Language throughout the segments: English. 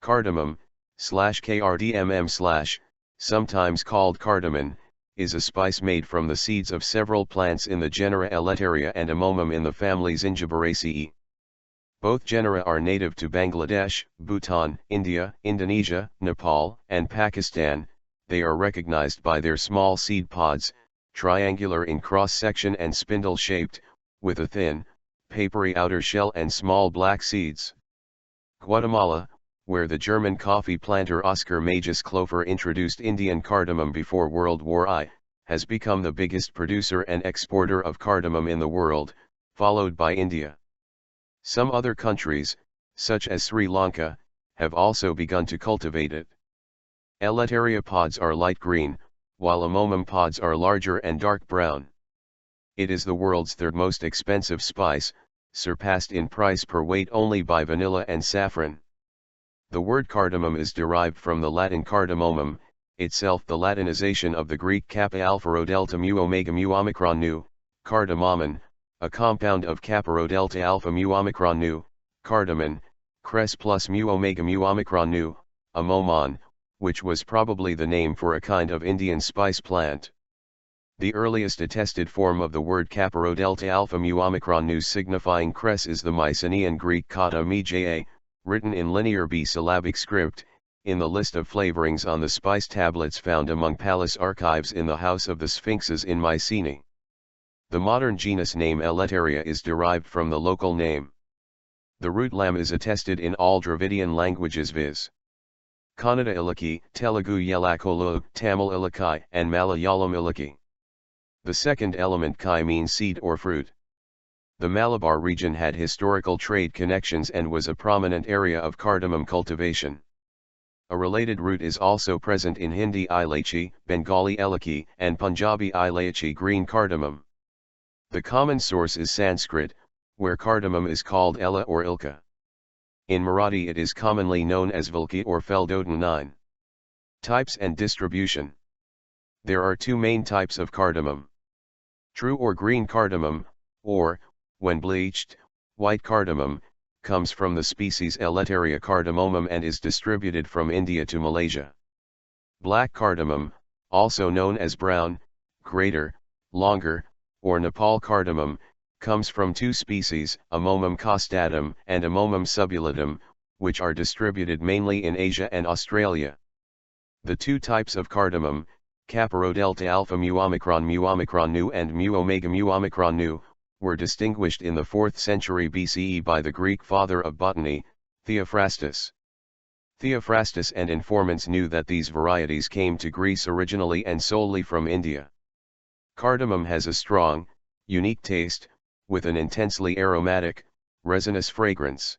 Cardamom, /ķārdəməm/, sometimes called cardamon, is a spice made from the seeds of several plants in the genera Elettaria and Amomum in the family Zingiberaceae. Both genera are native to Bangladesh, Bhutan, India, Indonesia, Nepal, and Pakistan. They are recognized by their small seed pods, triangular in cross-section and spindle-shaped, with a thin, papery outer shell and small black seeds. Guatemala, where the German coffee planter Oscar Majus Kloeffer introduced Indian cardamom before World War I, has become the biggest producer and exporter of cardamom in the world, followed by India. Some other countries, such as Sri Lanka, have also begun to cultivate it. Elettaria pods are light green, while Amomum pods are larger and dark brown. It is the world's third most expensive spice, surpassed in price per weight only by vanilla and saffron. The word cardamom is derived from the Latin cardamomum, itself the Latinization of the Greek kappa alpha rho delta mu omega mu omicron nu, cardamomon, a compound of kappa rho delta alpha mu omicron nu, cardamon, cres plus mu omega mu omicron nu, amomon, which was probably the name for a kind of Indian spice plant. The earliest attested form of the word kappa rho delta alpha mu omicron nu signifying cres is the Mycenaean Greek kata mija, written in linear B-syllabic script, in the list of flavorings on the spice tablets found among palace archives in the House of the Sphinxes in Mycenae. The modern genus name Elettaria is derived from the local name. The root lam is attested in all Dravidian languages viz. Kannada Ilaki, Telugu Yelakolu, Tamil Ilakai, and Malayalam Ilaki. The second element kai means seed or fruit. The Malabar region had historical trade connections and was a prominent area of cardamom cultivation. A related root is also present in Hindi ilaichi, Bengali elaki, and Punjabi ilaichi green cardamom. The common source is Sanskrit, where cardamom is called ela or ilka. In Marathi it is commonly known as vilki or feldotin 9. Types and distribution. There are two main types of cardamom. True or green cardamom, or, when bleached, white cardamom, comes from the species Elettaria cardamomum and is distributed from India to Malaysia. Black cardamom, also known as brown, greater, longer, or Nepal cardamom, comes from two species, Amomum caustatum and Amomum subulatum, which are distributed mainly in Asia and Australia. The two types of cardamom, kappa rho delta alpha mu omicron nu and mu omega mu omicron nu, were distinguished in the 4th century BCE by the Greek father of botany, Theophrastus. Theophrastus and informants knew that these varieties came to Greece originally and solely from India. Cardamom has a strong, unique taste, with an intensely aromatic, resinous fragrance.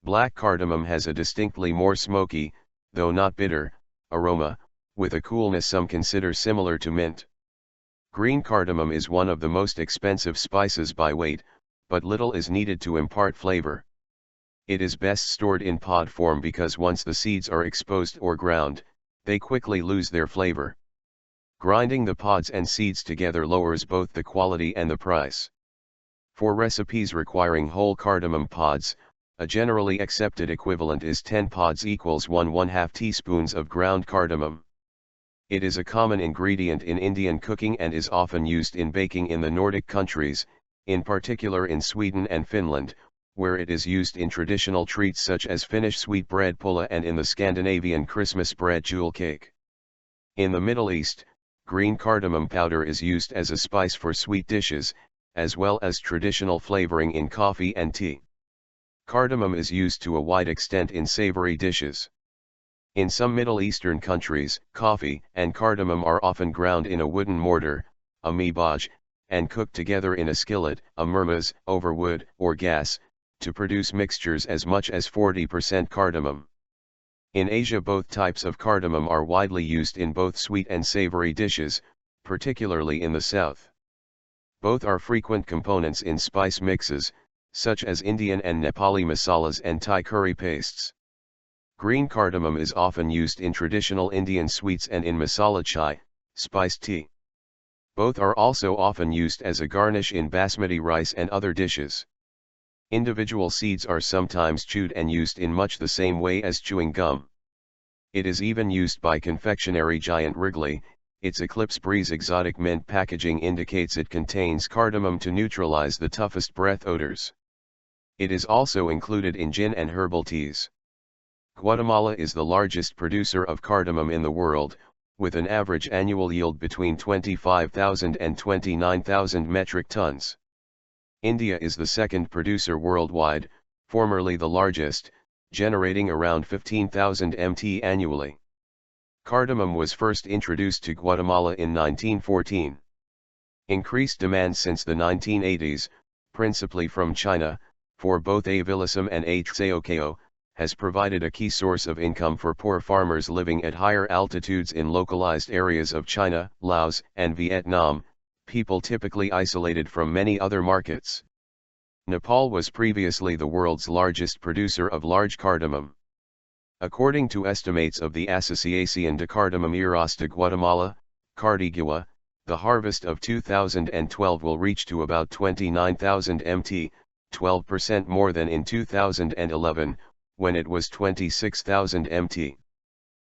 Black cardamom has a distinctly more smoky, though not bitter, aroma, with a coolness some consider similar to mint. Green cardamom is one of the most expensive spices by weight, but little is needed to impart flavor. It is best stored in pod form because once the seeds are exposed or ground, they quickly lose their flavor. Grinding the pods and seeds together lowers both the quality and the price. For recipes requiring whole cardamom pods, a generally accepted equivalent is 10 pods equals 1/2 teaspoons of ground cardamom. It is a common ingredient in Indian cooking and is often used in baking in the Nordic countries, in particular in Sweden and Finland, where it is used in traditional treats such as Finnish sweetbread pulla and in the Scandinavian Christmas bread jewel cake. In the Middle East, green cardamom powder is used as a spice for sweet dishes, as well as traditional flavoring in coffee and tea. Cardamom is used to a wide extent in savory dishes. In some Middle Eastern countries, coffee and cardamom are often ground in a wooden mortar, a mibaj, and cooked together in a skillet, a murmaz, over wood or gas, to produce mixtures as much as 40% cardamom. In Asia both types of cardamom are widely used in both sweet and savory dishes, particularly in the south. Both are frequent components in spice mixes, such as Indian and Nepali masalas and Thai curry pastes. Green cardamom is often used in traditional Indian sweets and in masala chai, spiced tea. Both are also often used as a garnish in basmati rice and other dishes. Individual seeds are sometimes chewed and used in much the same way as chewing gum. It is even used by confectionery giant Wrigley. Its Eclipse Breeze exotic mint packaging indicates it contains cardamom to neutralize the toughest breath odors. It is also included in gin and herbal teas. Guatemala is the largest producer of cardamom in the world, with an average annual yield between 25,000 and 29,000 metric tons. India is the second producer worldwide, formerly the largest, generating around 15,000 mt annually. Cardamom was first introduced to Guatemala in 1914. Increased demand since the 1980s, principally from China, for both A. villicum and A. tseokeo, has provided a key source of income for poor farmers living at higher altitudes in localized areas of China, Laos, and Vietnam, people typically isolated from many other markets. Nepal was previously the world's largest producer of large cardamom. According to estimates of the Asociación de Cardamomeros de Guatemala, Cardigua, the harvest of 2012 will reach to about 29,000 mt, 12% more than in 2011, when it was 26,000 mt.